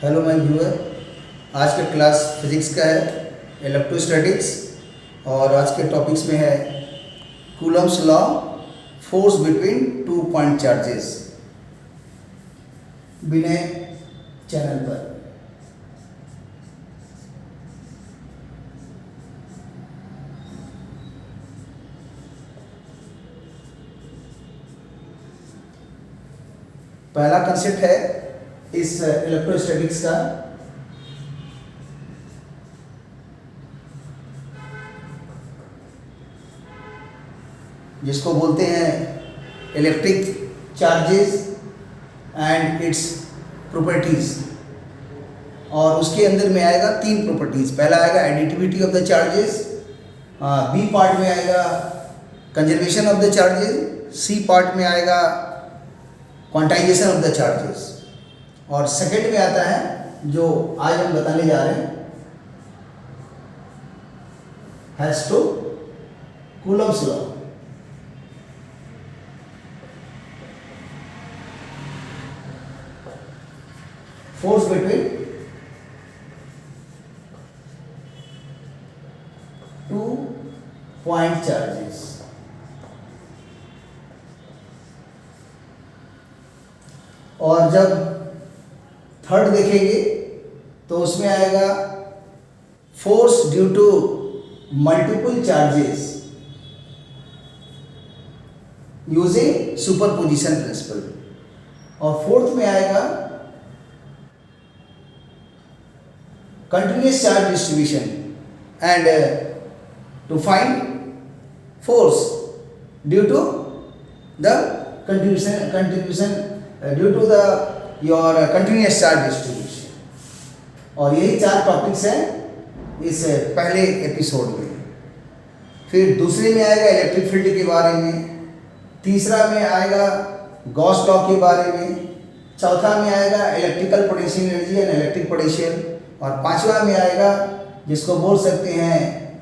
Hello my viewer. आज का class physics का है, इलेक्ट्रोस्टैटिक्स, और आज के टॉपिक्स में है Coulomb's law, force between two point charges. Vinay channel पर। पहला कंसेप्ट है इस इलेक्ट्रोस्टैटिक्स का जिसको बोलते हैं electric charges and its properties. और उसके अंदर में आएगा तीन प्रॉपर्टीज। पहला आएगा additivity of the charges, B part में आएगा conservation of the charges, C part में आएगा क्वांटाइजेशन ऑफ द चार्जेस, और सेकंड में आता है जो आज हम बताने जा रहे हैं has to Coulomb's law. Force between two point charges. और जब थर्ड देखेंगे तो उसमें आएगा force due to multiple charges using superposition principle. और फोर्थ में आएगा continuous charge distribution and to find force due to the contribution due to the your continuous charge distribution। और यही चार टॉपिक्स हैं इस पहले एपिसोड में। फिर दूसरे में आएगा इलेक्ट्रिक फील्ड के बारे में, तीसरा में आएगा गॉस लॉ के बारे में, चौथा में आएगा electrical potential energy and electric potential, और पांचवा में आएगा जिसको बोल सकते हैं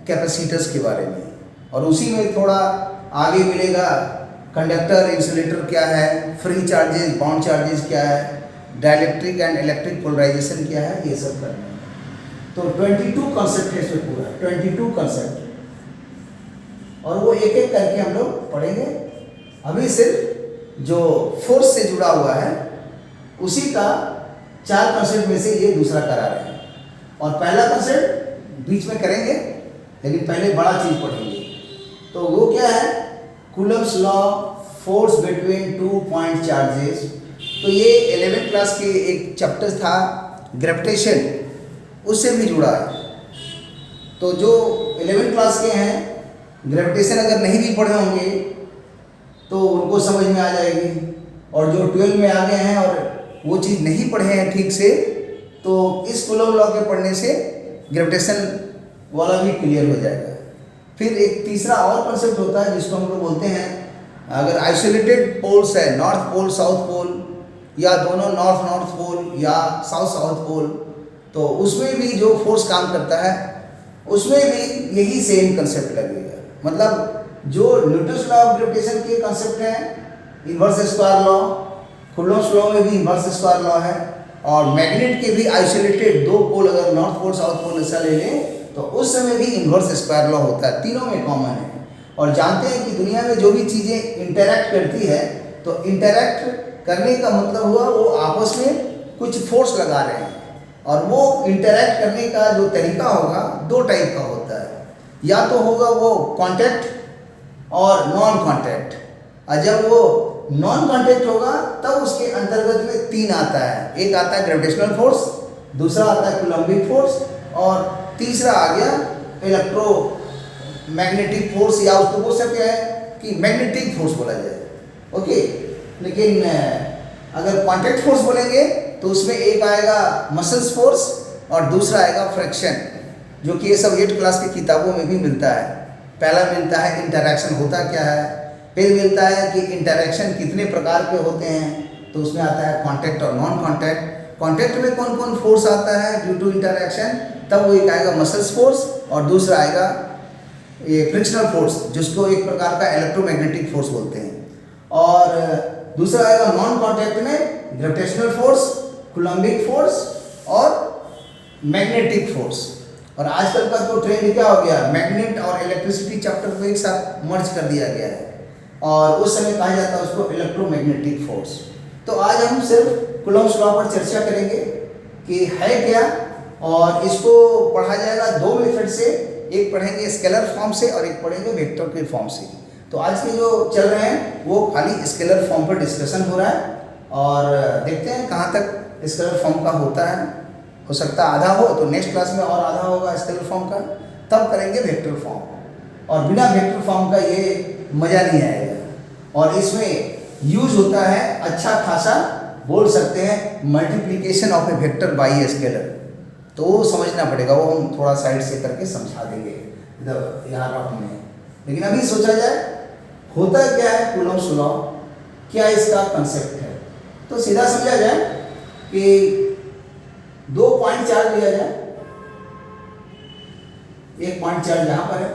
कैपेसिटर्स के बारे में। और उसी में थोड़ा आगे मिलेगा कंडक्टर इंसुलेटर क्या है, फ्री चार्जेस बाउंड चार्जेस क्या है, डाइलेक्ट्रिक एंड इलेक्ट्रिक पोलराइजेशन क्या है, ये सब करना है। तो 22 कॉन्सेप्ट है इसमें, पूरा 22 कॉन्सेप्ट, और वो एक एक करके हम लोग पढ़ेंगे। अभी सिर्फ जो फोर्स से जुड़ा हुआ है उसी का चार कॉन्सेप्ट में से ये दूसरा करा रहे हैं, और पहला कंसेप्ट बीच में करेंगे, लेकिन पहले बड़ा चीज पढ़ेंगे। तो वो क्या है? Coulomb's law, force between two point charges. तो ये 11th क्लास के एक चैप्टर था ग्रेविटेशन, उससे भी जुड़ा है। तो जो 11th क्लास के हैं, ग्रेविटेशन अगर नहीं भी पढ़े होंगे तो उनको समझ में आ जाएगी, और जो 12 में आ गए हैं और वो चीज़ नहीं पढ़े हैं ठीक से, तो इस कूलम लॉ के पढ़ने से ग्रेविटेशन वाला भी क्लियर हो जाएगा। फिर एक तीसरा और कॉन्सेप्ट होता है जिसको हम लोग बोलते हैं, अगर आइसोलेटेड पोल्स है, नॉर्थ पोल साउथ पोल, या दोनों नॉर्थ नॉर्थ पोल या साउथ साउथ पोल, तो उसमें भी जो फोर्स काम करता है उसमें भी यही सेम कंसेप्ट लगेगा। मतलब जो न्यूटन्स लॉ ऑफ ग्रेविटेशन के कंसेप्ट हैं, inverse square law, Coulomb's law में भी इन्वर्स स्क्वायर लॉ है, और मैग्नेट के भी आइसोलेटेड दो पोल अगर नॉर्थ पोल साउथ पोल ऐसा ले लें तो उस समय भी इन्वर्स स्क्वायर लॉ होता है। तीनों में कॉमन है। और जानते हैं कि दुनिया में जो भी चीज़ें इंटरैक्ट करती है, तो इंटरैक्ट करने का मतलब हुआ वो आपस में कुछ फोर्स लगा रहे हैं, और वो इंटरैक्ट करने का जो तरीका होगा दो टाइप का होता है। या तो होगा वो कॉन्टैक्ट और नॉन कॉन्टैक्ट, और जब वो नॉन कॉन्टैक्ट होगा तब उसके अंतर्गत में तीन आता है। एक आता है ग्रेविटेशनल फोर्स, दूसरा आता है कूलम्बिक फोर्स, और तीसरा आ गया इलेक्ट्रो मैग्नेटिक फोर्स, या उसको बोल सकते हैं कि मैग्नेटिक फोर्स बोला जाए। ओके, लेकिन अगर कॉन्टैक्ट फोर्स बोलेंगे तो उसमें एक आएगा मसल्स फोर्स और दूसरा आएगा फ्रिक्शन, जो कि ये सब 8th क्लास की किताबों में भी मिलता है। पहला मिलता है इंटरैक्शन होता क्या है, फिर मिलता है कि इंटरैक्शन कितने प्रकार के होते हैं, तो उसमें आता है कॉन्टैक्ट और नॉन कॉन्टैक्ट। कॉन्टैक्ट में कौन कौन फोर्स आता है ड्यू टू इंटरैक्शन, तब वो एक आएगा मसल्स फोर्स, और दूसरा आएगा ये फ्रिक्शनल फोर्स, जिसको एक प्रकार का इलेक्ट्रोमैग्नेटिक फोर्स बोलते हैं। और दूसरा आएगा नॉन कॉन्टैक्ट में ग्रेविटेशनल फोर्स, कूलम्बिक फोर्स और मैग्नेटिक फोर्स। और आजकल का तो ट्रेंड क्या हो गया, मैग्नेट और इलेक्ट्रिसिटी चैप्टर को एक साथ मर्ज कर दिया गया है और उस समय कहा जाता है उसको इलेक्ट्रोमैग्नेटिक फोर्स। तो आज हम सिर्फ कूलम्ब्स लॉ पर चर्चा करेंगे कि है क्या, और इसको पढ़ा जाएगा दो मेथड से, एक पढ़ेंगे स्केलर फॉर्म से और एक पढ़ेंगे वेक्टर के फॉर्म से। तो आज के जो चल रहे हैं वो खाली स्केलर फॉर्म पर डिस्कशन हो रहा है और देखते हैं कहाँ तक स्केलर फॉर्म का होता है। हो सकता है आधा हो तो नेक्स्ट क्लास में और आधा होगा स्केलर फॉर्म का, तब करेंगे वेक्टर फॉर्म। और बिना वेक्टर फॉर्म का ये मज़ा नहीं आएगा, और इसमें यूज होता है अच्छा खासा, बोल सकते हैं multiplication of A vector by a scalar. तो वो समझना पड़ेगा, वो हम थोड़ा साइड से करके समझा देंगे इधर यहाँ रफ में। लेकिन अभी सोचा जाए होता क्या है कूलम्ब्स लॉ, क्या इसका कंसेप्ट है। तो सीधा समझा जाए कि 2 पॉइंट चार्ज लिया जाए, एक पॉइंट चार्ज यहाँ पर है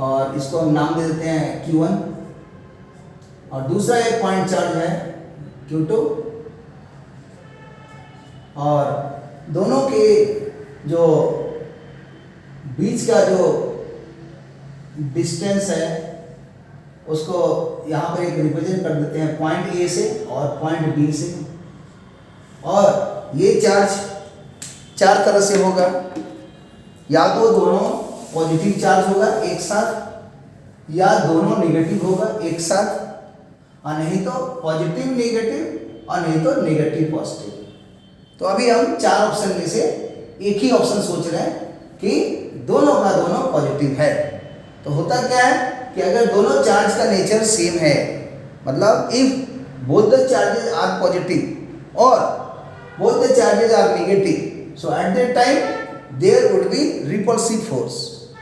और इसको हम नाम दे देते हैं Q1, और दूसरा एक पॉइंट चार्ज है Q2, और दोनों के जो बीच का जो डिस्टेंस है उसको यहाँ पर एक रिप्रेजेंट कर देते हैं पॉइंट ए से और पॉइंट बी से। और ये चार्ज 4 तरह से होगा, या तो दोनों पॉजिटिव चार्ज होगा एक साथ, या दोनों नेगेटिव होगा एक साथ, और नहीं तो पॉजिटिव नेगेटिव और नहीं तो नेगेटिव पॉजिटिव। तो अभी हम 4 ऑप्शन में से एक ही ऑप्शन सोच रहे हैं कि दोनों का दोनों पॉजिटिव है। तो होता क्या है कि अगर दोनों चार्ज का नेचर सेम है, मतलब if both the charges are positive और both the charges are negative, so at that time there would be repulsive force.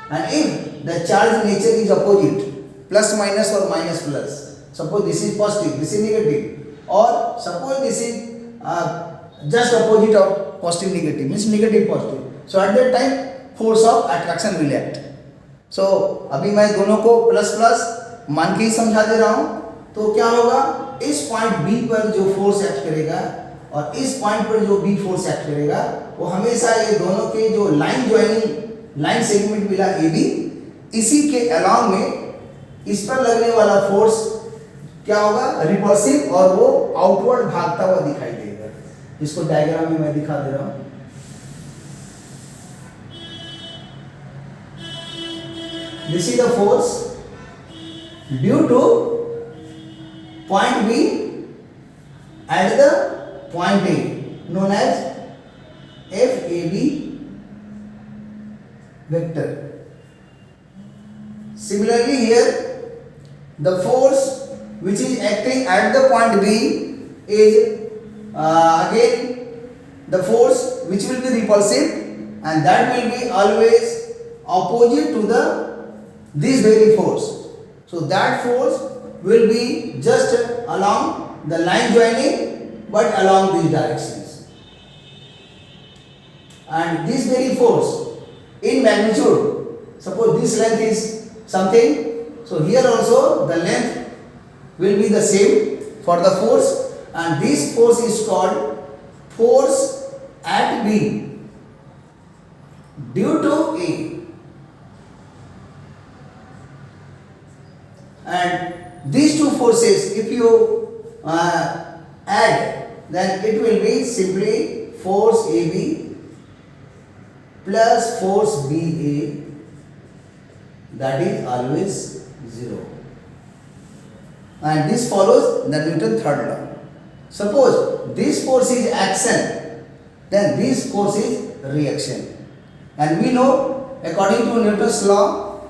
And if the charge nature is opposite, plus minus or minus plus, suppose this is positive, this is negative, or suppose this is just opposite of positive negative, means negative positive, so at that time force of attraction will act. So अभी मैं दोनों को plus plus मान के ही समझा दे रहा हूँ। तो क्या होगा, इस पॉइंट बी पर जो फोर्स एक्ट करेगा और इस पॉइंट पर जो बी फोर्स एक्ट करेगा, वो हमेशा ये दोनों के जो लाइन ज्वाइनिंग लाइन सेगमेंट मिला ए बी, इसी के अलाउंग में इस पर लगने वाला फोर्स क्या होगा, रिपल्सिव, और वो आउटवर्ड भागता हुआ दिखाई देगा। इसको डायग्राम में मैं दिखा दे रहा हूं। This is the force due to point B at the point A, known as FAB vector. Similarly here, the force which is acting at the point B is again the force which will be repulsive, and that will be always opposite to the this very force. So that force will be just along the line joining, but along these directions. And this very force in magnitude, suppose this length is something, so here also the length will be the same for the force, and this force is called force at B due to A. And these two forces, if you add, then it will be simply force AB plus force BA, that is always 0. And this follows the Newton's third law. Suppose this force is action, then this force is reaction. And we know according to Newton's law,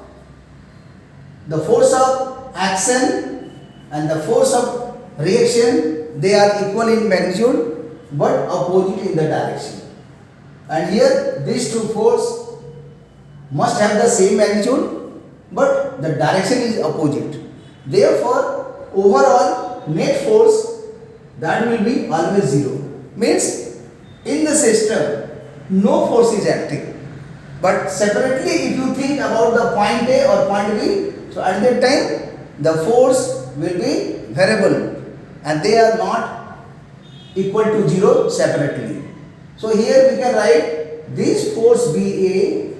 the force of action and the force of reaction, they are equal in magnitude but opposite in the direction. And here these two forces must have the same magnitude but the direction is opposite. Therefore overall net force that will be always 0. Means in the system no force is acting, but separately if you think about the point A or point B, so at that time the force will be variable and they are not equal to 0 separately. So here we can write this force BA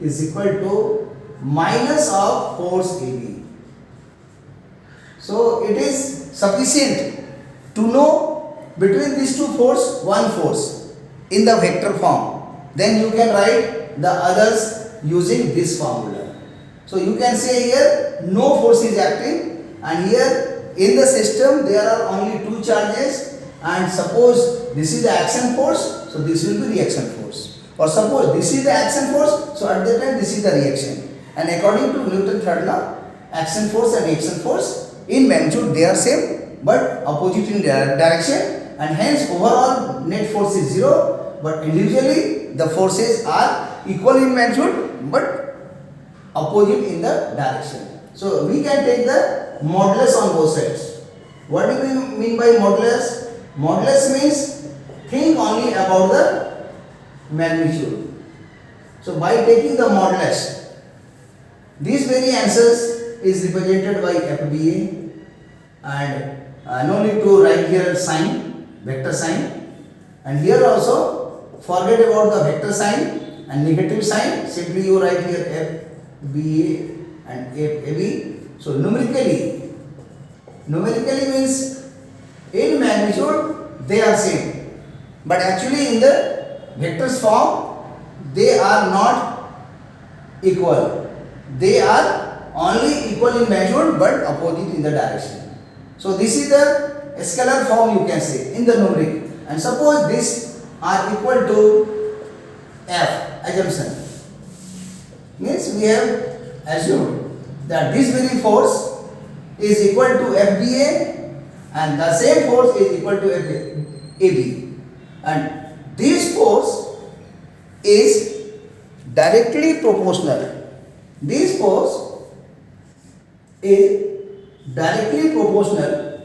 is equal to minus of force AB. So it is sufficient to know between these two force one force in the vector form. Then you can write the others using this formula. So you can say here no force is acting, and here in the system there are only two charges, and suppose this is the action force, so this will be reaction force, or suppose this is the action force, so at that time this is the reaction. And according to Newton's third law, action force and reaction force in magnitude they are same but opposite in direction, and hence overall net force is 0, but individually the forces are equal in magnitude but opposite in the direction. So we can take the modulus on both sides. What do we mean by modulus? Modulus means think only about the magnitude. So by taking the modulus, these very answers is represented by FBA, and no need to write here sign, vector sign, and here also forget about the vector sign and negative sign, simply you write here FBA and FAB. So numerically means in magnitude they are same, but actually in the vectors form they are not equal. They are only equal in magnitude but opposite in the direction. So this is the scalar form you can say in the numeric, and suppose these are equal to F, assumption means we have assumed that this very force is equal to FBA and the same force is equal to FAB, and this force is directly proportional. This force is directly proportional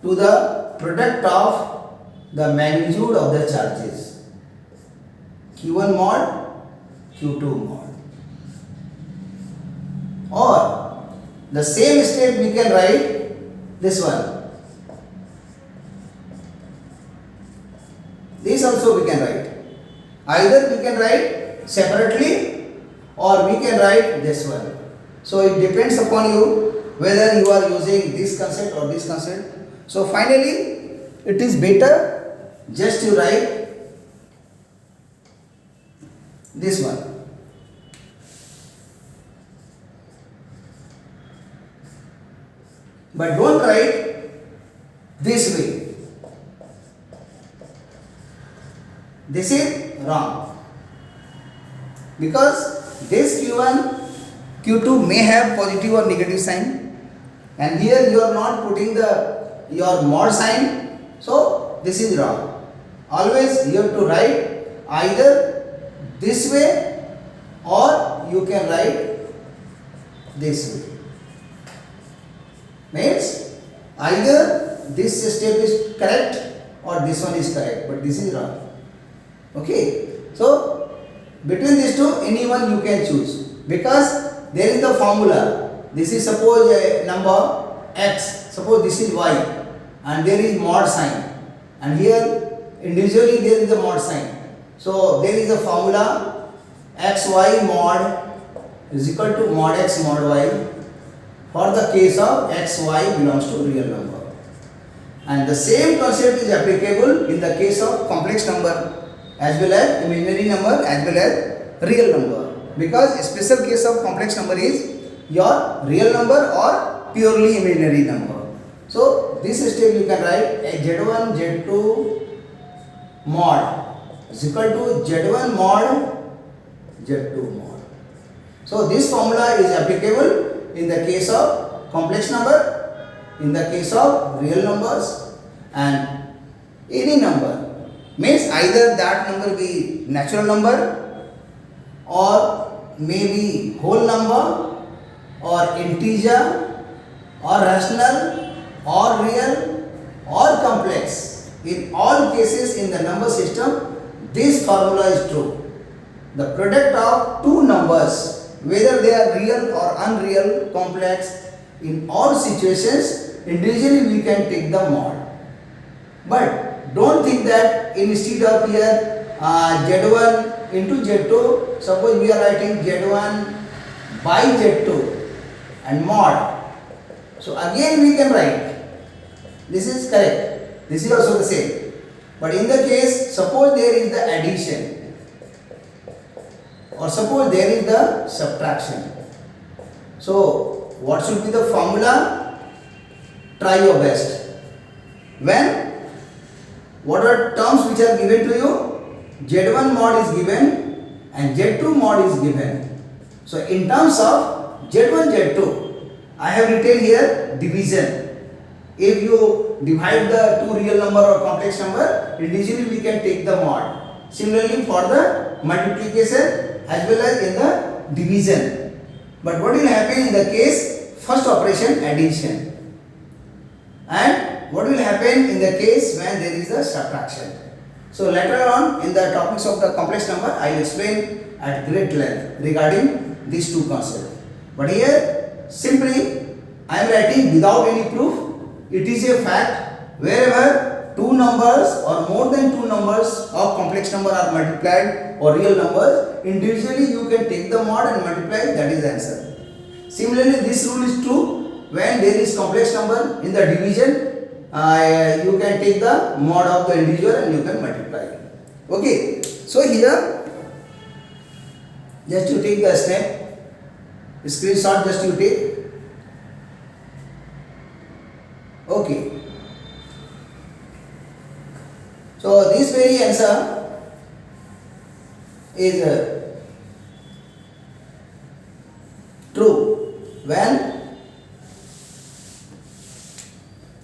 to the product of the magnitude of the charges Q1 mod, Q2 mod. Or the same step we can write this one. This also we can write. Either we can write separately or we can write this one. So it depends upon you whether you are using this concept or this concept. So finally it is better just you write this one. But don't write this way. This is wrong, because this Q1, Q2 may have positive or negative sign, and here you are not putting your mod sign, so this is wrong. Always you have to write either this way or you can write this way. Means either this step is correct or this one is correct, but this is wrong. Okay, so between these two anyone you can choose, because there is the formula. This is suppose a number x, suppose this is y, and there is mod sign, and here individually there is the mod sign. So there is a formula xy mod is equal to mod x mod y for the case of xy belongs to real number, and the same concept is applicable in the case of complex number as well as imaginary number as well as real number, because a special case of complex number is your real number or purely imaginary number. So this step you can write a z1 z2 mod is equal to z1 mod z2 mod. So this formula is applicable in the case of complex number, in the case of real numbers, and any number. Means either that number be natural number or maybe whole number or integer or rational or real or complex. In all cases in the number system, this formula is true. The product of two numbers, whether they are real or unreal, complex, in all situations individually we can take the mod. But don't think that instead of here Z1 into Z2, suppose we are writing Z1 by Z2 and mod. So again we can write this is correct, this is also the same. But in the case, suppose there is the addition or suppose there is the subtraction. So what should be the formula? Try your best. When what are terms which are given to you? Z1 mod is given and Z2 mod is given. So in terms of Z1 Z2, I have written here division. If you divide the two real number or complex number, individually we can take the mod. Similarly for the multiplication as well as in the division. But what will happen in the case first operation addition, and what will happen in the case when there is a subtraction? So later on in the topics of the complex number, I will explain at great length regarding these two concepts. But here simply I am writing without any proof. It is a fact, wherever two numbers or more than two numbers of complex number are multiplied or real numbers, individually you can take the mod and multiply, that is the answer. Similarly, this rule is true when there is complex number in the division, you can take the mod of the individual and you can multiply. Okay, so here just you take the step, screenshot just you take. Okay, so this very answer is true when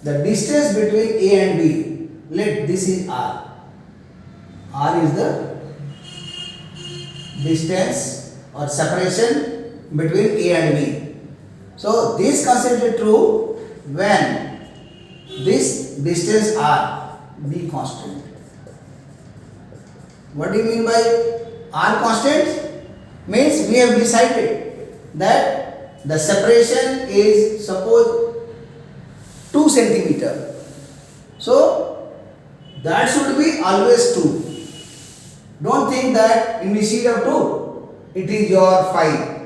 the distance between A and B, let this is R. R is the distance or separation between A and B. So this concept is true when this distance R be constant. What do you mean by R constant? Means we have decided that the separation is suppose 2 centimeter. So that should be always 2. Don't think that instead of 2 it is your 5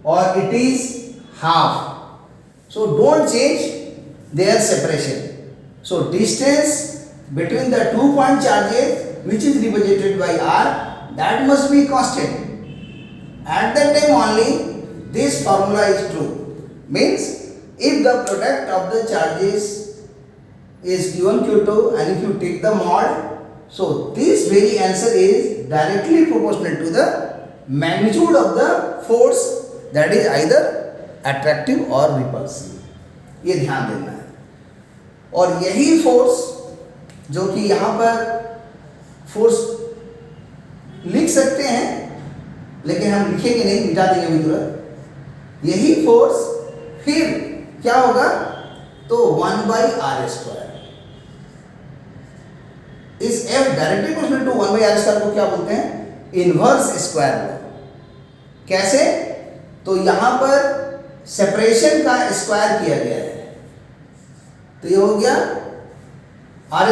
or it is half. So don't change their separation. So distance between the 2 point charges which is represented by R, that must be constant. At that time only this formula is true. Means if the product of the charges is Q1 Q2 and if you take the mod, so this very answer is directly proportional to the magnitude of the force, that is either attractive or repulsive. ये ध्यान देना है. और यही force जो कि यहाँ पर फोर्स लिख सकते हैं लेकिन हम लिखेंगे नहीं, मिटा देंगे अभी तुरंत. यही फोर्स फिर क्या होगा? तो 1/r². इस F directly proportional to 1/r² को क्या बोलते हैं? Inverse square law. कैसे? तो यहाँ पर सेपरेशन का स्क्वायर किया गया है, तो ये हो गया r².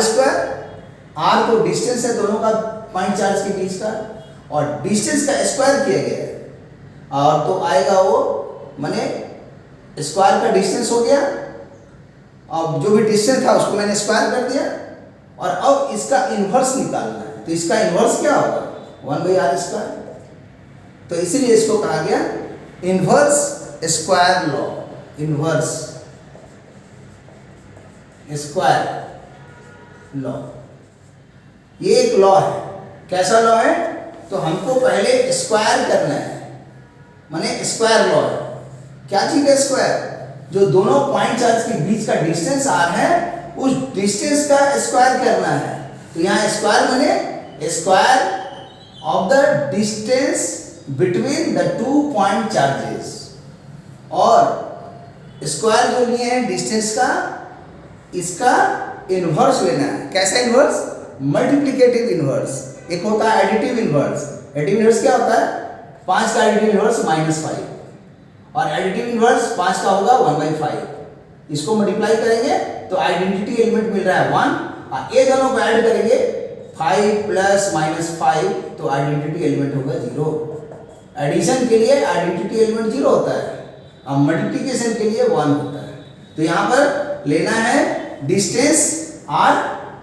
r तो डिस्टेंस है दोनों का पॉइंट चार्ज के बीच का, और डिस्टेंस का स्क्वायर किया गया है, और तो आएगा वो माने स्क्वायर का डिस्टेंस हो गया. अब जो भी डिस्टेंस था उसको मैंने स्क्वायर कर दिया, और अब इसका इन्वर्स निकालना है. तो इसका इन्वर्स क्या होगा? 1/r². तो इसीलिए इसको कहा गया inverse square law. Inverse square law ये एक लॉ है. कैसा लॉ है? तो हमको पहले स्क्वायर करना है, माने स्क्वायर लॉ है. क्या चीज है स्क्वायर? जो दोनों पॉइंट चार्ज के बीच का डिस्टेंस r है, उस डिस्टेंस का स्क्वायर करना है. तो यहाँ स्क्वायर माने square of the distance between the 2 point charges, और स्क्वायर जो लिए हैं डिस्टेंस का, इसका इन्वर्स लेना है. कैसा इन्वर्स? Multiplicative inverse. एक होता है एडिटिव इन्वर्स. एडिटिव इन्वर्स क्या होता है? 5 का एडिटिव इन्वर्स -5, और एडिटिव इन्वर्स 5 का होगा 1/5. इसको मल्टीप्लाई करेंगे तो आइडेंटिटी एलिमेंट मिल रहा है 1, और ये दोनों को ऐड करेंगे 5 प्लस माइनस 5 तो आइडेंटिटी एलिमेंट होगा 0। एडिशन के लिए आइडेंटिटी एलिमेंट 0 होता है, अब मल्टीप्लिकेशन के लिए 1 होता है। तो यहाँ पर लेना है डिस्टेंस r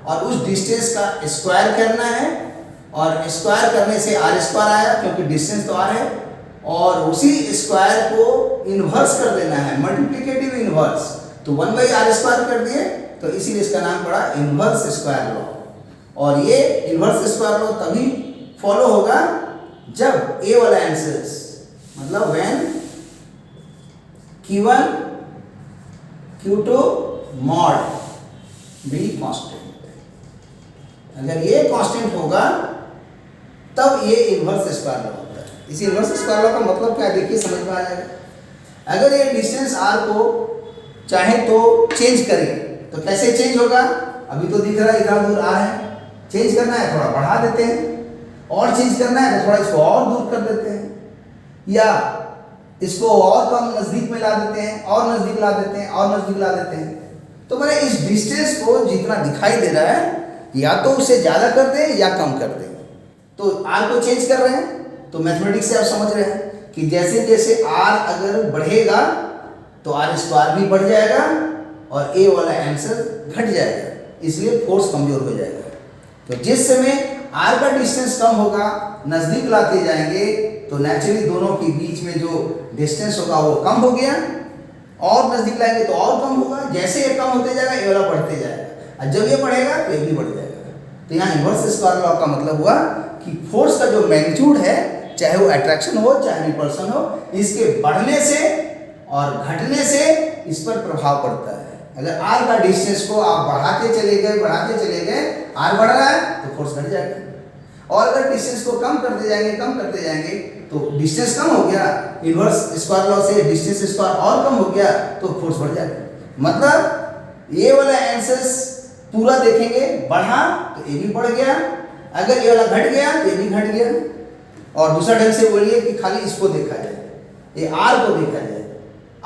और उस डिस्टेंस का स्क्वायर करना है, और स्क्वायर करने से r स्क्वायर आया क्योंकि डिस्टेंस तो r है, और उसी स्क्वायर को इन्वर्स कर देना है, मल्टीप्लिकेटिव इन्वर्स। तो 1/r स्क्वायर कर दिए, तो इसीलिए इसका नाम पड़ा इन्वर्स स्क्वायर लॉ। और ये इन्वर्स स्क्वायर लॉ तभी फॉलो होगा जब ए वाला आंसर्स, मतलब when Q1 Q2 mod be constant. अगर ये कांस्टेंट होगा तब ये इन्वर्स स्क्वायर लॉ होता है। इसी इन्वर्स स्क्वायर लॉ का मतलब क्या है देखिए, समझ में आ जाएगा। अगर ये डिस्टेंस r को चाहे तो चेंज करें तो कैसे चेंज होगा, अभी तो दिख रहा है इधर दूर r है, चेंज करना है थोड़ा बढ़ा देते हैं, और चेंज करना है तो थोड़ा इसको और दूर कर देते हैं, या इसको और कम नजदीक में ला देते हैं, और नजदीक ला देते हैं, और नजदीक ला देते हैं। तो मैंने इस डिस्टेंस को जितना दिखाई दे रहा है या तो उससे ज्यादा कर दें या कम कर दें। तो r को चेंज कर रहे हैं, तो मैथमेटिक्स से आप समझ रहे हैं कि जैसे जैसे r अगर बढ़ेगा तो r स्क्वायर भी बढ़ जाएगा और a वाला आंसर घट जाएगा, इसलिए फोर्स कमजोर हो जाएगा। तो जिस समय r का डिस्टेंस कम होगा, नजदीक लाते जाएंगे, तो नेचुरली दोनों के बीच में जो डिस्टेंस होगा वो कम हो गया, और नजदीक लाएंगे तो और कम होगा। जैसे ये कम होते जाएगा ये वाला बढ़ते जाएगा, और जब ये बढ़ेगा तो ये भी बढ़ जाएगा। तो यहाँ इन्वर्स स्क्वायर लॉ का मतलब हुआ कि फोर्स का जो मैग्नीट्यूड है, चाहे वो अट्रैक्शन हो चाहे रिपल्सन हो, इसके बढ़ने से और घटने से इस पर प्रभाव पड़ता है। अगर r का डिस्टेंस को आप बढ़ाते चले गए, r बढ़ रहा है तो फोर्स घट जाएगा, और अगर डिस्टेंस को कम करते जाएंगे तो डिस्टेंस कम हो गया, इन्वर्स स्क्वायर लॉ से डिस्टेंस स्क्वायर और कम हो गया तो फोर्स बढ़ जाएगा। मतलब ये वाला आंसर्स पूरा देखेंगे, बढ़ा तो ये भी बढ़ गया, अगर ये वाला घट गया तो ये भी घट गया। और दूसरा ढंग से बोलिए कि खाली इसको देखा जाए, ये r को देखा जाए,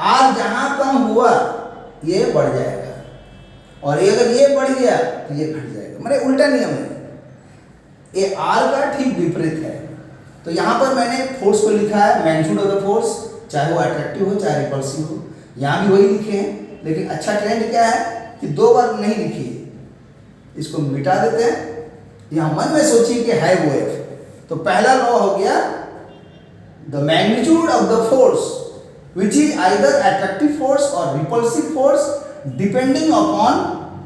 r जहां कम हुआ ये बढ़ जाएगा, और ये अगर ये बढ़ गया तो ये घट जाएगा। मैंने उल्टा नियम है, ये r का ठीक विपरीत है। तो यहाँ पर मैंने फोर्स को लिखा है मैग्नीट्यूड ऑफ द फोर्स, चाहे वो अट्रैक्टिव हो चाहे रिपल्सिव हो, यहाँ भी वही लिखे हैं। लेकिन अच्छा ट्रेंड क्या है कि 2 बार नहीं लिखी, इसको मिटा देते हैं। यहाँ मन में सोचिए कि है वो F, तो पहला लॉ हो गया the magnitude of the force which is either attractive force or repulsive force depending upon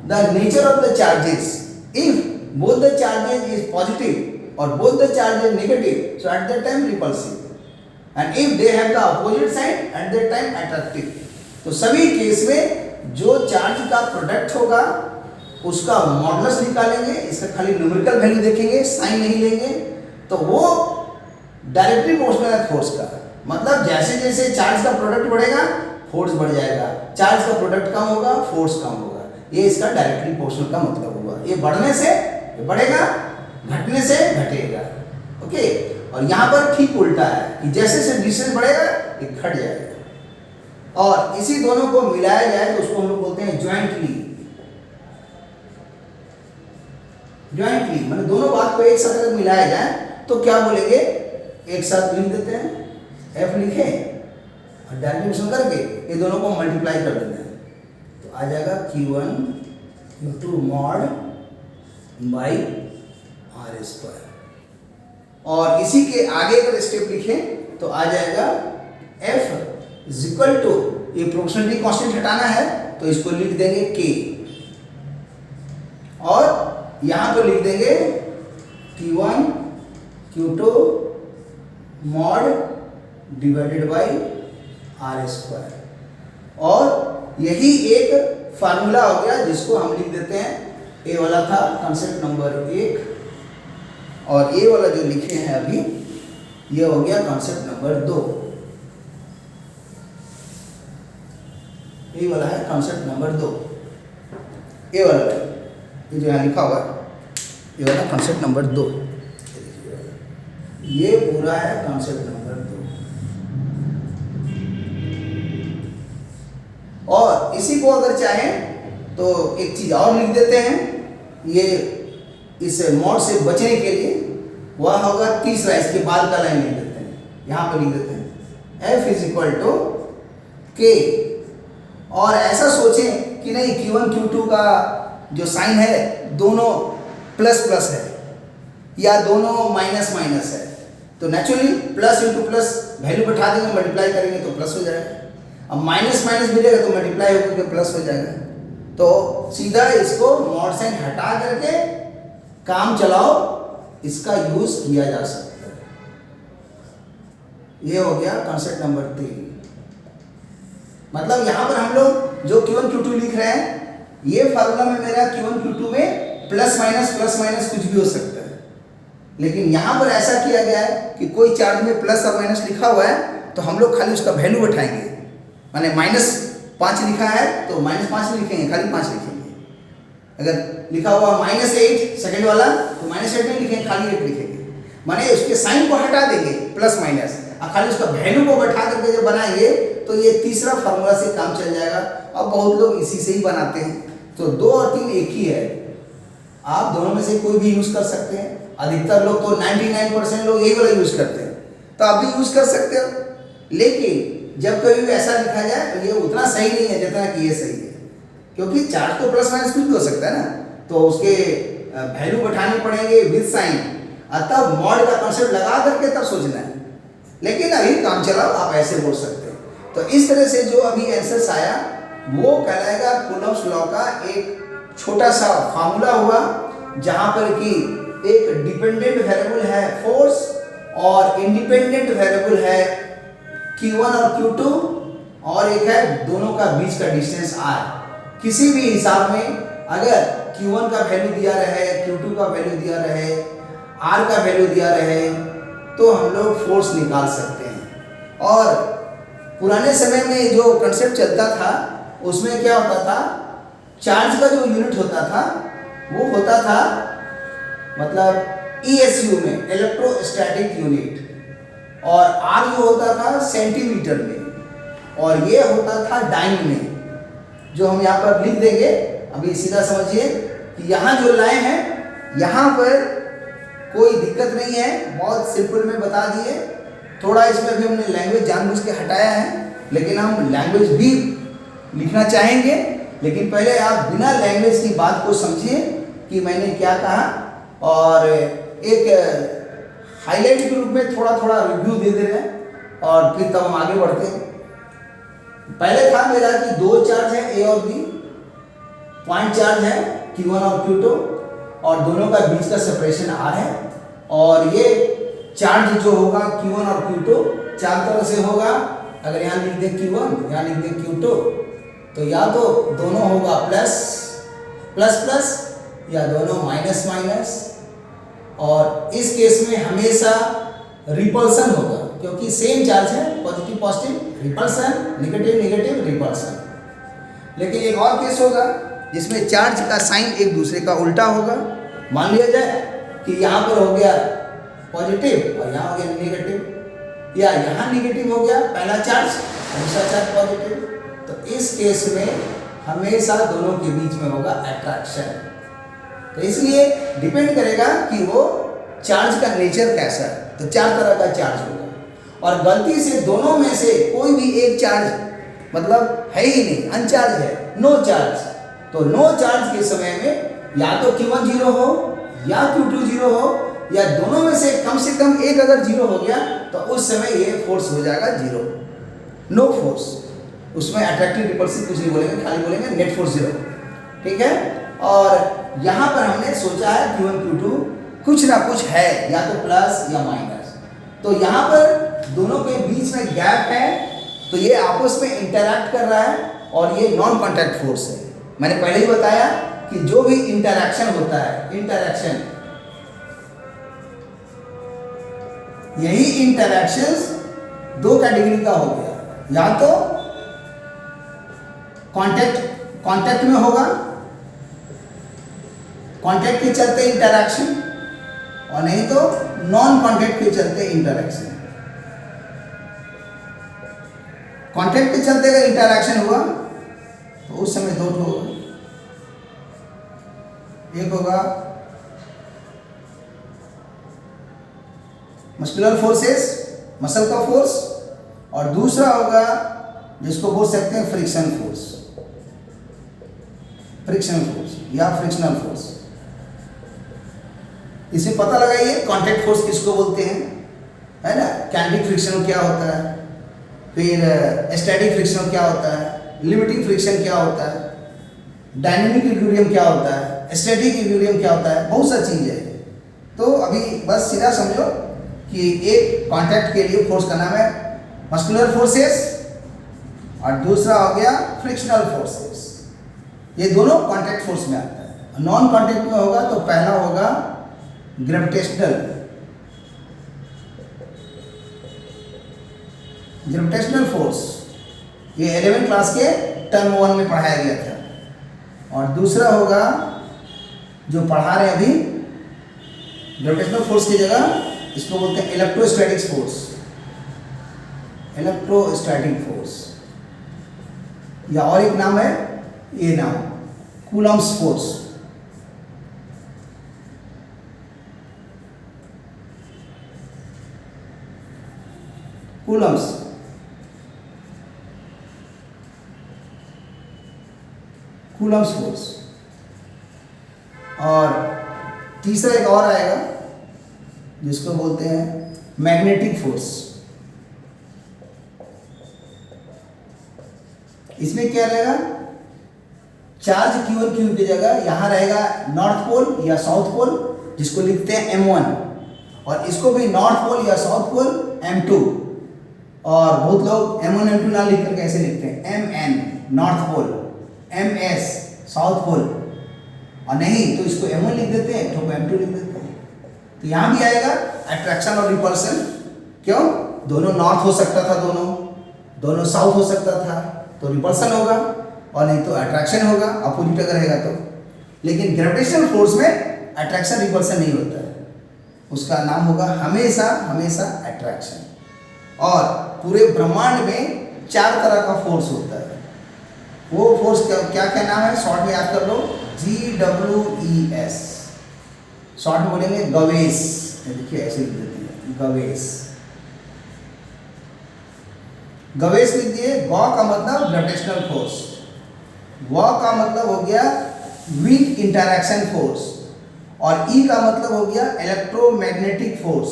the nature of the charges. If both the charges is positive or both the charges negative, so at that time repulsive, and if they have the opposite sign, at that time attractive. तो सभी case में जो charge का product होगा उसका modulus निकालेंगे, इसका खाली न्यूमेरिकल वैल्यू देखेंगे, साइन नहीं लेंगे, तो वो डायरेक्टली प्रोपोर्शनल है फोर्स का। मतलब जैसे जैसे चार्ज का प्रोडक्ट बढ़ेगा फोर्स बढ़ जाएगा, चार्ज का प्रोडक्ट कम होगा फोर्स कम होगा। ये इसका डायरेक्टली प्रोपोर्शनल का मतलब हुआ। ये बढ़ने से बढ़ेगा, घटने से घटेगा। ओके, और यहाँ पर ठीक उल्टा है कि जैसे जैसे डिस्टेंस बढ़ेगा ये घट जाएगा। और इसी दोनों को मिलाया जाए तो उसको हम लोग बोलते हैं ज्वाइंटली। ज्वाइंटली मतलब दोनों बात को एक साथ अगर मिलाया जाए तो क्या बोलेंगे, एक साथ लिख देते हैं, F लिखे और डायरेक्शन करके ये दोनों को मल्टीप्लाई कर देते हैं, तो आ जाएगा Q1 Q2 mod by r square. और इसी के आगे अगर स्टेप लिखें तो आ जाएगा F इज इक्वल टू, ये प्रोपोर्शनलिटी कांस्टेंट हटाना है तो इसको लिख देंगे K, और यहाँ तो लिख देंगे Q1 Q2 mod divided by r square. और यही एक फार्मूला हो गया जिसको हम लिख देते हैं, ए वाला था कंसेप्ट नंबर 1 और ये वाला जो लिखे हैं अभी ये हो गया कंसेप्ट नंबर 2। ये वाला है कंसेप्ट नंबर 2, ये वाला ये जो यहाँ लिखा हुआ है ये वाला कंसेप्ट नंबर 2, ये पूरा है कंसेप्ट नंबर 2। और इसी को अगर चाहें तो एक चीज और लिख देते हैं, ये इस मॉड से बचने के लिए वह होगा तीसरा, इसके बाद का लाइन लिख देते हैं, यहाँ पर लिख देते हैं F is equal to K। और ऐसा सोचें कि नहीं Q1 Q2 का जो साइन है दोनों प्लस प्लस है या दोनों माइनस माइनस है, तो naturally plus into plus value बैठा देंगे, मल्टीप्लाई करेंगे तो प्लस हो जाएगा। अब माइनस माइनस मिलेगा तो मल्टीप्लाई होकर प्लस हो जाएगा। तो सीधा इसको मॉड साइन हटा करके काम चलाओ, इसका यूज किया जा सकता है। ये हो गया कॉन्सेप्ट नंबर 3। मतलब यहां पर हम लोग जो Q1 Q2 लिख रहे हैं, ये फार्मूला में मेरा Q1 Q2 में प्लस माइनस कुछ भी हो सकता है, लेकिन यहां पर ऐसा किया गया है कि कोई चार्ज में प्लस और माइनस लिखा हुआ है तो हम लोग खाली उसका वैल्यू बैठाएंगे। माने -5 लिखा है तो -5 नहीं लिखेंगे, खाली 5 लिखेंगे। अगर लिखा हुआ -8 सेकंड वाला तो -8 नहीं लिखेंगे, खाली 8 लिखेंगे। माने उसके साइन को हटा देंगे प्लस माइनस और खाली उसका वैल्यू को बैठा करके जब बनाएंगे तो ये तीसरा फार्मूला से काम चल जाएगा। अब बहुत लोग इसी से ही बनाते हैं, तो 2 और 3 एक ही है, आप दोनों में से कोई भी यूज कर सकते हैं। अधिकतर लोग तो 99% लोग यही वाला यूज करते हैं, तो आप भी यूज कर सकते हो। लेकिन जब कभी भी ऐसा लिखा जाए तो ये उतना सही नहीं है जितना कि ये सही है, क्योंकि चार्ज तो प्लस माइनस कुछ भी हो सकता है ना, तो उसके वैल्यू बैठाने पड़ेंगे विद साइन, तब मॉड का कॉन्सेप्ट लगा करके तब सोचना है। लेकिन अभी काम चलाओ, आप ऐसे बोल सकते हो। तो इस तरह से जो अभी आंसर आया वो कहलाएगा कूलम्ब्स लॉ का एक छोटा सा फार्मूला हुआ, जहां पर कि एक डिपेंडेंट वेरिएबल है फोर्स और इंडिपेंडेंट वेरिएबल है Q1 और Q2, और एक है दोनों का बीच का डिस्टेंस R। किसी भी हिसाब में अगर Q1 का वैल्यू दिया रहे, Q2 का वैल्यू दिया रहे, R का वैल्यू दिया रहे, तो हम लोग फोर्स निकाल सकते हैं। और पुराने समय में जो कंसेप्ट चलता था उसमें क्या होता था, चार्ज का जो यूनिट होता था वो होता था मतलब ESU में, इलेक्ट्रोस्टैटिक यूनिट, और R जो होता था सेंटीमीटर में, और ये होता था डाइन में, जो हम यहाँ पर लिख देंगे। अभी सीधा समझिए कि यहाँ जो लाइन है यहाँ पर कोई दिक्कत नहीं है, बहुत सिंपल में बता दिए। थोड़ा इसमें भी हमने लैंग्वेज जानबूझ के हटाया है, लेकिन हम लैंग्वेज भी लिखना चाहेंगे। लेकिन पहले आप बिना लैंग्वेज की बात को समझिए कि मैंने क्या कहा, और एक हाईलाइट के रूप में थोड़ा थोड़ा रिव्यू दे रहे हैं, और फिर तब हम आगे बढ़ते हैं। पहले था मेरा कि 2 चार्ज है A और B, पॉइंट चार्ज है Q1 और Q2, और दोनों का बीच का सेपरेशन R है। और ये चार्ज जो होगा Q1 और Q2 चार तरह से होगा। अगर यहाँ लिख दें Q1, यहाँ लिख दें Q2, तो या तो दोनों होगा प्लस प्लस प्लस, या दोनों माइनस माइनस। और इस केस में हमेशा रिपल्सन होगा, क्योंकि सेम चार्ज है, positive positive repulsion, negative negative repulsion. लेकिन एक और केस होगा जिसमें चार्ज का साइन एक दूसरे का उल्टा होगा। मान लिया जाए कि यहाँ पर हो गया पॉजिटिव और यहाँ हो गया नेगेटिव, या यहाँ नेगेटिव हो गया पहला चार्ज, दूसरा चार्ज पॉजिटिव, तो इस केस में हमेशा दोनों के बीच में होगा अट्रैक्शन। तो इसलिए डिपेंड करेगा कि वो चार्ज का नेचर कैसा है। तो 4 तरह का चार्ज होगा, और गलती से दोनों में से कोई भी एक चार्ज मतलब है ही नहीं, अनचार्ज है, नो चार्ज, तो नो चार्ज के समय में या तो Q1 0 हो या Q2 0 हो, या दोनों में से कम एक अगर 0 हो गया तो उस समय ये फोर्स हो जाएगा 0, नो फोर्स। उसमें अट्रैक्टिव रिपल्सिव कुछ नहीं बोलेंगे, खाली बोलेंगे नेट फोर्स 0। ठीक है। और यहाँ पर हमने सोचा है Q1 Q2 कुछ ना कुछ है, या तो प्लस या माइनस। तो यहाँ पर दोनों के बीच में गैप है, तो ये आपस में इंटरैक्ट कर रहा है, और ये नॉन कॉन्टैक्ट फोर्स है। मैंने पहले ही बताया कि जो भी इंटरैक्शन होता है, इंटरैक्शन, यही इंटरैक्शंस 2 कैटेगरी का हो गया, या तो कांटेक्ट में होगा, कांटेक्ट के चलते इंटरैक्शन, और नहीं तो नॉन कांटेक्ट के चलते इंटरैक्शन। कांटेक्ट के चलते अगर इंटरैक्शन हुआ तो उस समय 2 होगा, एक होगा मस्कुलर फोर्सेस, मसल का फोर्स, और दूसरा होगा जिसको बोल सकते हैं फ्रिक्शन फोर्स, फ्रिक्शन फोर्स या फ्रिक्शनल फोर्स। इसमें पता लगाइए कांटेक्ट फोर्स किसको बोलते हैं, है ना। काइनेटिक फ्रिक्शन क्या होता है, फिर स्टैटिक फ्रिक्शन क्या होता है, लिमिटिंग फ्रिक्शन क्या होता है, डायनेमिक इक्विलिब्रियम क्या होता है, स्टैटिक इक्विलिब्रियम क्या होता है, बहुत सा चीज़ है। तो अभी बस सीधा समझो कि एक कांटेक्ट के लिए फोर्स का नाम है मस्कुलर फोर्सेस और दूसरा हो गया फ्रिक्शनल फोर्सेस। ये दोनों कांटेक्ट फोर्स में आता है। नॉन कांटेक्ट में होगा तो पहला होगा ग्रेविटेशनल, ग्रेविटेशनल फोर्स, ये 11th क्लास के टर्म 1 में पढ़ाया गया था। और दूसरा होगा जो पढ़ा रहे अभी ग्रेविटेशनल फोर्स की जगह इसको बोलते हैं इलेक्ट्रोस्टैटिक फोर्स, इलेक्ट्रोस्टैटिक फोर्स, या और एक नाम है ये नाम Coulomb's force. Coulomb's, Coulomb's force. और तीसरा एक और आएगा जिसको बोलते हैं मैग्नेटिक फोर्स। इसमें क्या रहेगा, चार्ज Q1 Q की जगह यहाँ रहेगा नॉर्थ पोल या साउथ पोल जिसको लिखते हैं M1, और इसको भी नॉर्थ पोल या साउथ पोल M2, और बहुत लोग M1 M2 ना लिख कर कैसे लिखते हैं MN north pole, MS south pole, और नहीं तो इसको M1 लिख देते हैं तो M2 लिख देते हैं। तो यहाँ भी आएगा अट्रैक्शन और रिपल्सन। क्यों, दोनों नॉर्थ हो सकता था, दोनों साउथ हो सकता था, तो रिपल्सन होगा, और नहीं तो अट्रैक्शन होगा अपोजिट अगर रहेगा तो। लेकिन ग्रेविटेशनल फोर्स में अट्रैक्शन रिपल्सन नहीं होता है, उसका नाम होगा हमेशा हमेशा अट्रैक्शन। और पूरे ब्रह्मांड में 4 तरह का फोर्स होता है। वो फोर्स क्या क्या नाम है, शॉर्ट में याद कर लो, GWES, शॉर्ट में बोलेंगे गवेस, देखिए ऐसे लिख देती है गवेस, गवेस लिख दिए। गौ का मतलब ग्रेविटेशनल फोर्स, व का मतलब हो गया वीक इंटरैक्शन फोर्स, और ई का मतलब हो गया इलेक्ट्रोमैग्नेटिक फोर्स,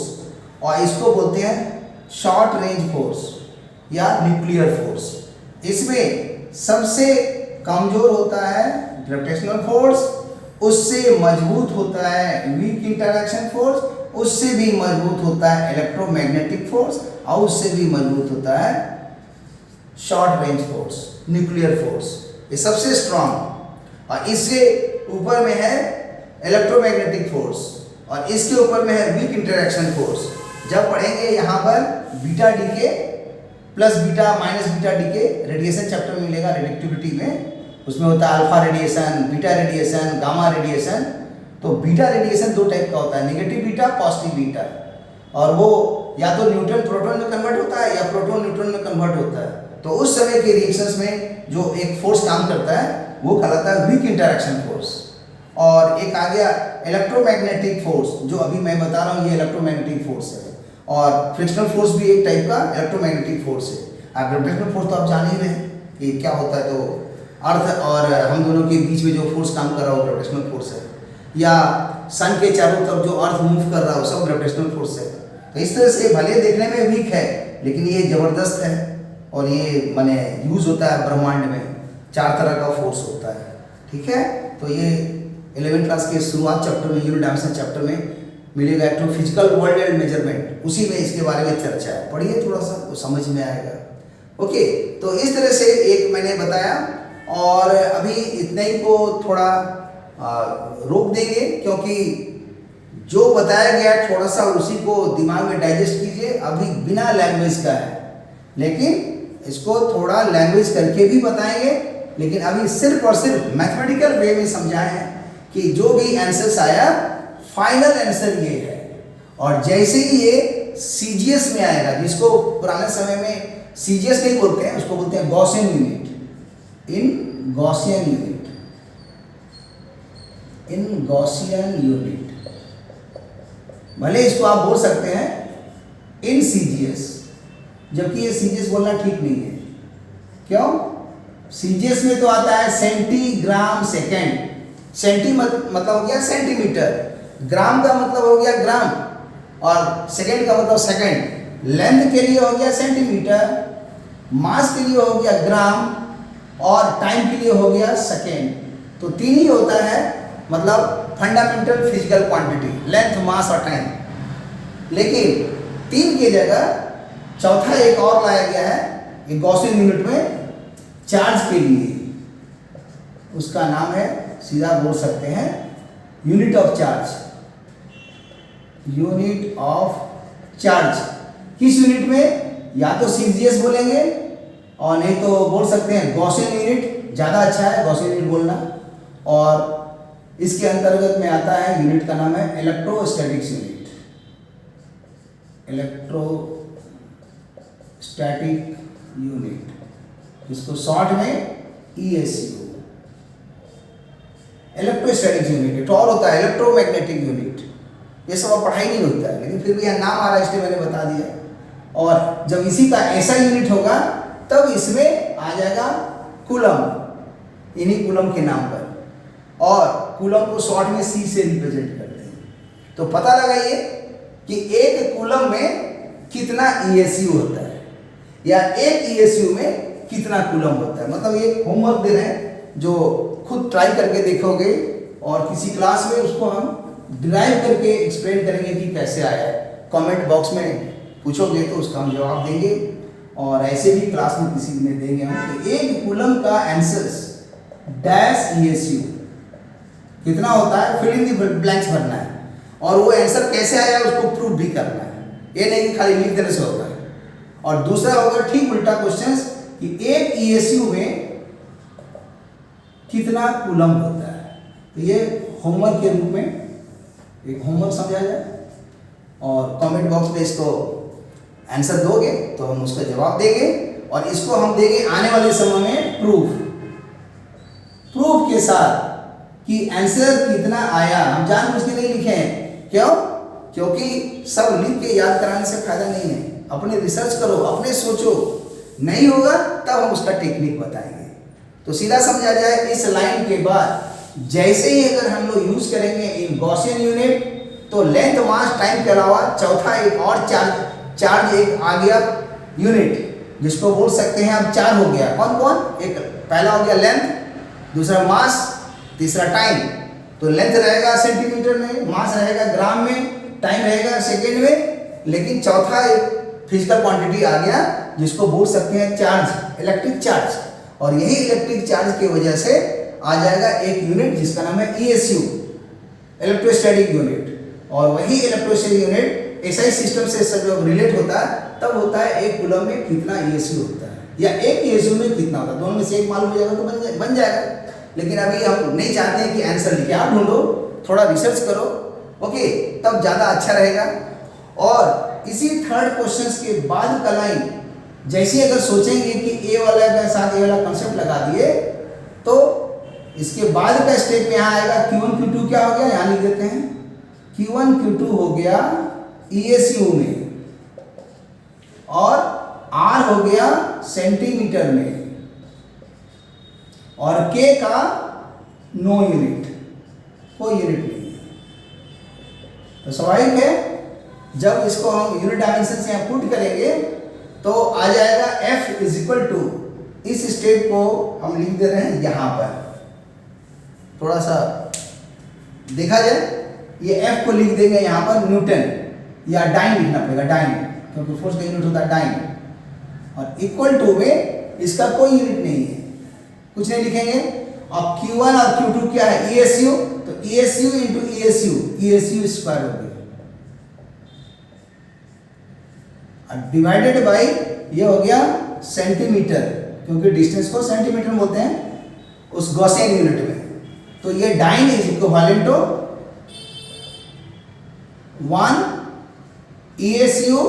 और इसको बोलते हैं शॉर्ट रेंज फोर्स या न्यूक्लियर फोर्स। इसमें सबसे कमजोर होता है ग्रेविटेशनल फोर्स, उससे मजबूत होता है वीक इंटरैक्शन फोर्स, उससे भी मजबूत होता है इलेक्ट्रोमैग्नेटिक फोर्स, और उससे भी मजबूत होता है short range force, nuclear force. ये सबसे स्ट्रांग, और इससे ऊपर में है इलेक्ट्रोमैग्नेटिक फोर्स, और इसके ऊपर में है वीक इंटरैक्शन फोर्स। जब पढ़ेंगे यहाँ पर beta decay plus beta minus beta decay radiation chapter मिलेगा रिडक्टिविटी में, उसमें होता है alpha radiation, beta radiation, gamma radiation. तो बीटा रेडिएशन 2 टाइप का होता है, नेगेटिव बीटा, पॉजिटिव बीटा, और वो या तो न्यूट्रॉन प्रोटॉन में कन्वर्ट होता है या प्रोटॉन न्यूट्रॉन में कन्वर्ट होता है। तो उस समय के रिएक्शंस में जो एक फोर्स काम करता है वो कहलाता है वीक इंटरैक्शन फोर्स। और एक आ गया इलेक्ट्रोमैग्नेटिक फोर्स, जो अभी मैं बता रहा हूँ ये इलेक्ट्रोमैग्नेटिक फोर्स है, और फ्रिक्शनल फोर्स भी एक टाइप का इलेक्ट्रोमैग्नेटिक फोर्स है। ग्रेविटेशनल फोर्स तो आप जान ही रहे हैं कि क्या होता है, तो अर्थ और हम दोनों के बीच में जो फोर्स काम कर रहा हो ग्रेविटेशनल फोर्स है, या सन के चारों तरफ जो अर्थ मूव कर रहा हो सब ग्रेविटेशनल फोर्स है। तो इस तरह से भले देखने में वीक है लेकिन ये ज़बरदस्त है, और ये माने यूज़ होता है ब्रह्मांड में, 4 तरह का फोर्स होता है। ठीक है, तो ये 11th क्लास के शुरुआत चैप्टर में, यूनिट डायमेंशन चैप्टर में मिलेगा एक फिजिकल वर्ल्ड एंड मेजरमेंट, उसी में इसके बारे में चर्चा है। पढ़िए थोड़ा सा तो समझ में आएगा। ओके, तो इस तरह से एक मैंने बताया, और अभी इतने ही को थोड़ा रोक देंगे, क्योंकि जो बताया गया थोड़ा सा उसी को दिमाग में डाइजेस्ट कीजिए। अभी बिना लैंग्वेज का है, लेकिन इसको थोड़ा लैंग्वेज करके भी बताएंगे, लेकिन अभी सिर्फ और सिर्फ मैथमेटिकल वे में समझाए हैं कि जो भी आंसर्स आया फाइनल आंसर ये है। और जैसे ही ये सीजीएस में आएगा, जिसको पुराने समय में सीजीएस नहीं बोलते हैं, उसको बोलते हैं गॉसियन यूनिट, इन गॉसियन यूनिट, इन गॉसियन यूनिट, भले इसको आप बोल सकते हैं इन सीजीएस, जबकि ये सीजीएस बोलना ठीक नहीं है। क्यों? सीजीएस में तो आता है सेंटीग्राम सेकेंड। सेंटी मतलब हो गया सेंटीमीटर, ग्राम का मतलब हो गया ग्राम, और सेकेंड का मतलब सेकेंड। लेंथ के लिए हो गया सेंटीमीटर, मास के लिए हो गया ग्राम, और टाइम के लिए हो गया सेकेंड। तो तीन ही होता है, मतलब फंडामेंटल फिजिकल क्वांटिटी, लेंथ, मास और टाइम। लेकिन तीन की जगह चौथा एक और लाया गया है, ये गॉसियन यूनिट में चार्ज के लिए। उसका नाम है, सीधा बोल सकते हैं, unit of charge. Unit of charge किस यूनिट में? या तो सीजीएस बोलेंगे और नहीं तो बोल सकते हैं गॉसियन यूनिट, ज़्यादा अच्छा है गॉसियन यूनिट बोलना। और इसके अंतर्गत में आता है यूनिट का नाम है इलेक्ट्रोस्टैटिक्स यूनिट। इलेक्ट्रोस्टैटिक यूनिट, इसको शॉर्ट में ESU, इलेक्ट्रोस्टैटिक यूनिट। तो और होता है इलेक्ट्रोमैग्नेटिक यूनिट। ये सब अब पढ़ाई नहीं होता है, लेकिन फिर भी यह नाम आ रहा है इसलिए मैंने बता दिया। और जब इसी का ऐसा यूनिट होगा तब इसमें आ जाएगा कूलम, इन्हीं कूलम के नाम पर। और कूलम को शॉर्ट में C से रिप्रेजेंट करते हैं। तो पता लगाइए कि एक कूलम में कितना ESU होता है, या एक ESU में कितना कूलम होता है। मतलब ये होमवर्क दे रहे हैं, जो खुद ट्राई करके देखोगे और किसी क्लास में उसको हम डिराइव करके एक्सप्लेन करेंगे कि कैसे आया है। कमेंट बॉक्स में पूछोगे तो उसका हम जवाब देंगे, और ऐसे भी क्लास में किसी में देंगे हम कि एक कूलम का आंसर्स डैश ESU कितना होता है, फिल इन द ब्लैंक्स भरना है, और वो आंसर कैसे आया उसको प्रूव भी करना है। ये नहीं कि खाली लिख देने से होगा। और दूसरा होगा ठीक उल्टा क्वेश्चन कि एक ESU में कितना कूलम होता है। तो ये होमवर्क के रूप में एक होमवर्क समझा जाए, और कमेंट बॉक्स में इसको आंसर दोगे तो हम उसका जवाब देंगे, और इसको हम देंगे आने वाले समय में प्रूफ के साथ कि आंसर कितना आया। हम जानबूझ के नहीं लिखे हैं। क्यों? क्योंकि सब लिख के याद कराने से फायदा नहीं है। अपने रिसर्च करो, अपने सोचो, नहीं होगा तब हम उसका टेक्निक बताएंगे। तो सीधा समझा जाए, इस लाइन के बाद जैसे ही अगर हम लोग यूज करेंगे इन गॉसियन यूनिट, तो लेंथ, मास, टाइम के अलावा चौथा एक और चार्ज एक आ गया यूनिट, जिसको बोल सकते हैं अब चार हो गया। कौन कौन? एक पहला हो गया लेंथ, दूसरा मास, तीसरा टाइम। तो लेंथ रहेगा सेंटीमीटर में, मास रहेगा ग्राम में, टाइम रहेगा सेकेंड में, लेकिन चौथा एक फिजिकल क्वांटिटी आ गया जिसको बोल सकते हैं चार्ज, इलेक्ट्रिक चार्ज। और यही इलेक्ट्रिक चार्ज की वजह से आ जाएगा एक यूनिट जिसका नाम है ESU, इलेक्ट्रोस्टैटिक यूनिट। और वही इलेक्ट्रोस्टैटिक यूनिट SI सिस्टम से जब रिलेट होता है तब होता है एक कूलम में कितना ESU होता है, या एक ESU में कितना होता है। दोनों में से एक मालूम हो जाएगा तो बन जाएगा। लेकिन अभी हम नहीं चाहते हैं कि आंसर लिखे, आप ढूंढो, थोड़ा रिसर्च करो, ओके, तब ज़्यादा अच्छा रहेगा। और इसी थर्ड क्वेश्चन के बाद का लाइन जैसे अगर सोचेंगे कि ए वाला के साथ ए वाला कॉन्सेप्ट लगा दिए, तो इसके बाद का स्टेप में यहाँ आएगा Q1 Q2 क्या हो गया, यहाँ लिख देते हैं। Q1 Q2 हो गया ESU में, और R हो गया सेंटीमीटर में, और K का नो यूनिट, कोई यूनिट नहीं है। तो स्वाभाविक है जब इसको हम यूनिट डायमेंशन से यहाँ पुट करेंगे तो आ जाएगा F इज इक्वल टू, इस स्टेप को हम लिख दे रहे हैं यहाँ पर। थोड़ा सा देखा जाए, ये F को लिख देंगे यहाँ पर न्यूटन, या डाइन लिखना पड़ेगा, डाइन, क्योंकि फोर्स का यूनिट होता है डाइन। और इक्वल टू में इसका कोई यूनिट नहीं है, कुछ नहीं लिखेंगे। अब Q1 और Q2 क्या है, ESU, तो ESU इंटू ESU स्क्वायर हो गया, डिवाइडेड बाई ये हो गया सेंटीमीटर, क्योंकि डिस्टेंस को सेंटीमीटर में बोलते हैं उस गॉसियन यूनिट में। तो ये dyne is equivalent to 1 ESU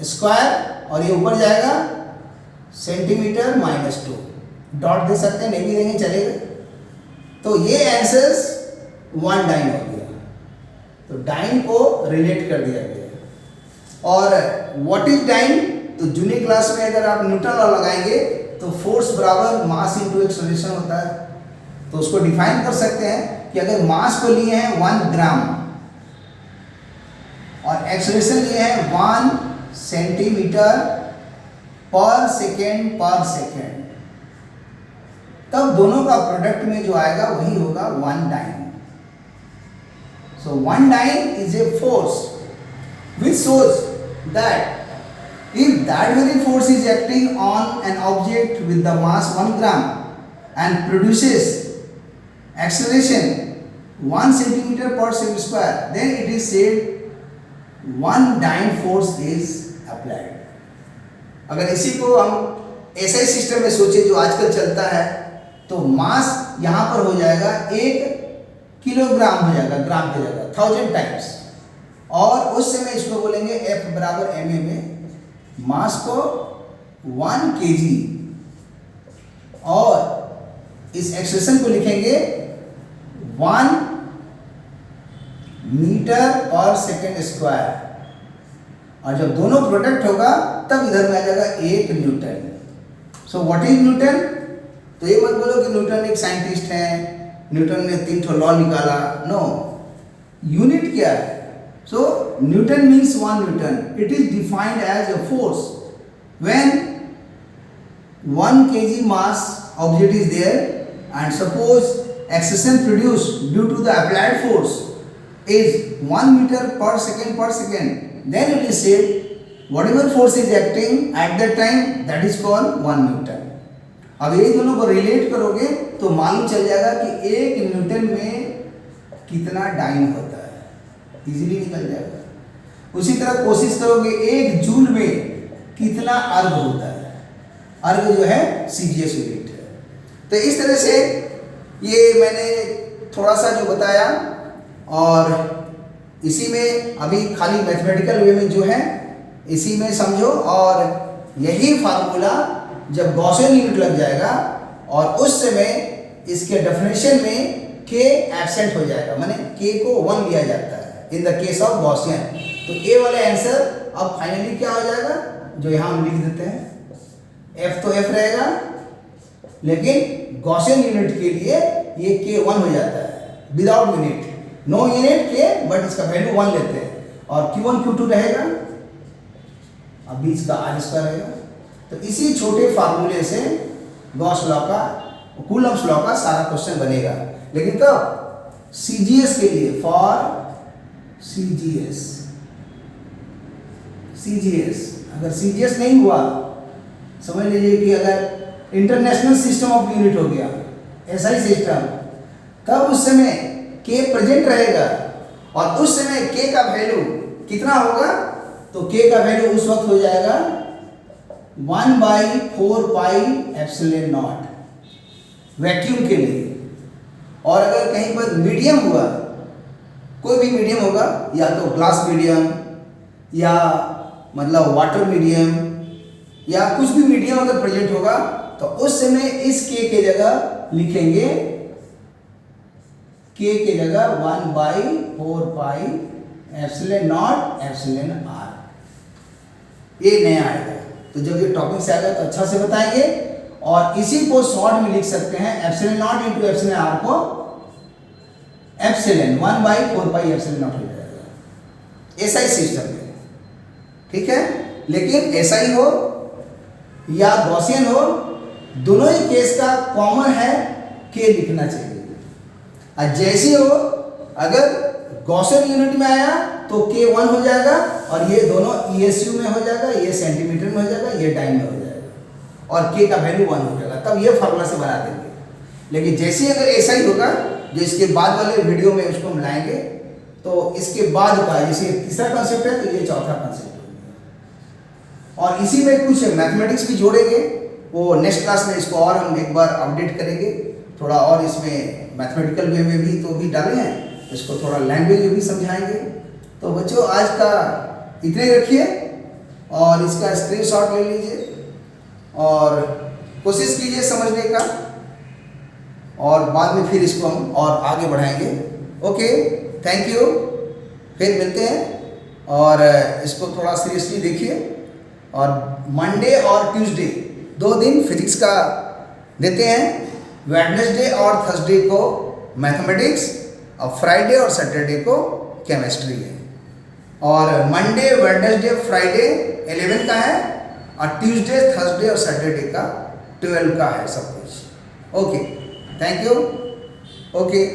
square, और ये ऊपर जाएगा सेंटीमीटर माइनस 2, डॉट दे सकते हैं, नहीं भी देंगे चलेगा। तो ये आंसर्स 1 डाइन हो गया, तो डाइन को रिलेट कर दिया गया। और व्हाट इज डाइन, तो जूनियर क्लास में अगर आप न्यूटन लॉ लगाएंगे तो फोर्स बराबर मास इंटू एक्सेलरेशन होता है। तो उसको डिफाइन कर सकते हैं कि अगर मास को लिए हैं 1 ग्राम और एक्सेलरेशन लिए हैं 1 सेंटीमीटर पर सेकेंड, तब दोनों का प्रोडक्ट में जो आएगा वही होगा 1 dyne. So 1 dyne is a force which shows that if that very force is acting on an object with the mass 1 gram and produces acceleration 1 centimeter per second square, then it is said 1 dyne force is applied. अगर इसी को हम ऐसे system में सोचे जो आजकल चलता है, तो मास यहाँ पर हो जाएगा 1 किलोग्राम हो जाएगा, ग्राम की जगह 1000 टाइम्स, और उस समय इसको बोलेंगे F बराबर ma में, मास को 1 kg और इस एक्सेलरेशन को लिखेंगे 1 मीटर पर सेकेंड स्क्वायर, और जब दोनों प्रोडक्ट होगा तब इधर में आ जाएगा 1 Newton. So what is Newton? तो ये मत बोलो कि न्यूटन एक साइंटिस्ट है, न्यूटन ने 3 ठो लॉ निकाला। नो, यूनिट क्या है? So Newton means 1 Newton. It is defined as a force when 1 kg mass object is there, and suppose acceleration produced due to the applied force is 1 meter per second, then it is said whatever force is acting at that time, that is called 1 Newton. अब ये दोनों को relate करोगे तो मालूम चल जाएगा कि 1 न्यूटन में कितना डाइन होता है, इजीली निकल जाएगा। उसी तरह कोशिश करोगे 1 जूल में कितना अर्ग होता है, अर्ग जो है CGS यूनिट है। तो इस तरह से ये मैंने थोड़ा सा जो बताया, और इसी में अभी खाली मैथमेटिकल वे में जो है इसी में समझो, और यही फार्मूला जब गॉसियन यूनिट लग जाएगा और उस समय इसके डेफिनेशन में k एब्सेंट हो जाएगा, माने k को 1 लिया जाता है in the case of Gaussian. तो ए वाला आंसर अब फाइनली क्या हो जाएगा, जो यहाँ हम लिख देते हैं, f तो f रहेगा, लेकिन गॉसियन यूनिट के लिए ये k 1 हो जाता है without unit, no unit k, but इसका वैल्यू 1 लेते हैं, और q1 q2 रहेगा, अब बीच का r स्क्वायर रहेगा। तो इसी छोटे फार्मूले से गॉस लॉ का, कूलम्ब्स लॉ का सारा क्वेश्चन बनेगा। लेकिन तब CGS के लिए, फॉर CGS अगर CGS नहीं हुआ, समझ लीजिए कि अगर इंटरनेशनल सिस्टम ऑफ यूनिट हो गया, SI सिस्टम, तब उस समय k प्रेजेंट रहेगा, और उस समय k का वैल्यू कितना होगा, तो k का वैल्यू उस वक्त हो जाएगा 1/4 पाई एप्सिलॉन नॉट वैक्यूम के लिए। और अगर कहीं पर मीडियम हुआ, कोई भी मीडियम होगा, या तो ग्लास मीडियम, या मतलब वाटर मीडियम, या कुछ भी मीडियम अगर प्रेजेंट होगा, तो उस समय इस k के जगह लिखेंगे, k के जगह 1/4 pi epsilon not epsilon r, ये नया आएगा। तो जब ये टॉपिक से आएगा तो अच्छा से बताएंगे, और इसी को शॉर्ट में लिख सकते हैं, epsilon not into epsilon r को एप्सिलॉन 1/4 पाई एप्सिलॉन नॉट हो जाएगा SI सिस्टम में, ठीक है। लेकिन SI हो या गॉसियन हो, दोनों ही केस का कॉमन है k लिखना चाहिए। और जैसे हो, अगर गॉसियन यूनिट में आया तो k 1 हो जाएगा, और ये दोनों ESU में हो जाएगा, ये सेंटीमीटर में हो जाएगा, ये डाइन में हो जाएगा, और k का वैल्यू 1 हो जाएगा, तब ये फार्मूला से बना देंगे। लेकिन जैसे ही अगर SI होगा, जो इसके बाद वाले वीडियो में उसको हम लाएंगे, तो इसके बाद का, जैसे तीसरा कॉन्सेप्ट है तो ये चौथा कॉन्सेप्ट होगा, और इसी में कुछ मैथमेटिक्स भी जोड़ेंगे, वो नेक्स्ट क्लास में इसको और हम एक बार अपडेट करेंगे, थोड़ा और इसमें मैथमेटिकल वे में भी तो भी डाले हैं, इसको थोड़ा लैंग्वेज भी समझाएंगे। तो बच्चों आज का इतने ही रखिए, और इसका स्क्रीनशॉट ले लीजिए, और कोशिश कीजिए समझने का, और बाद में फिर इसको हम और आगे बढ़ाएंगे। ओके, थैंक यू, फिर मिलते हैं। और इसको थोड़ा सीरियसली देखिए। और मंडे और ट्यूसडे 2 दिन फिजिक्स का देते हैं, वेडनेसडे और थर्सडे को मैथमेटिक्स, और फ्राइडे और सैटरडे को केमिस्ट्री है। और मंडे, वेडनेसडे, फ्राइडे 11 का है, और ट्यूसडे, थर्सडे और सैटरडे का 12 का है सब कुछ। Okay, thank you. ओके।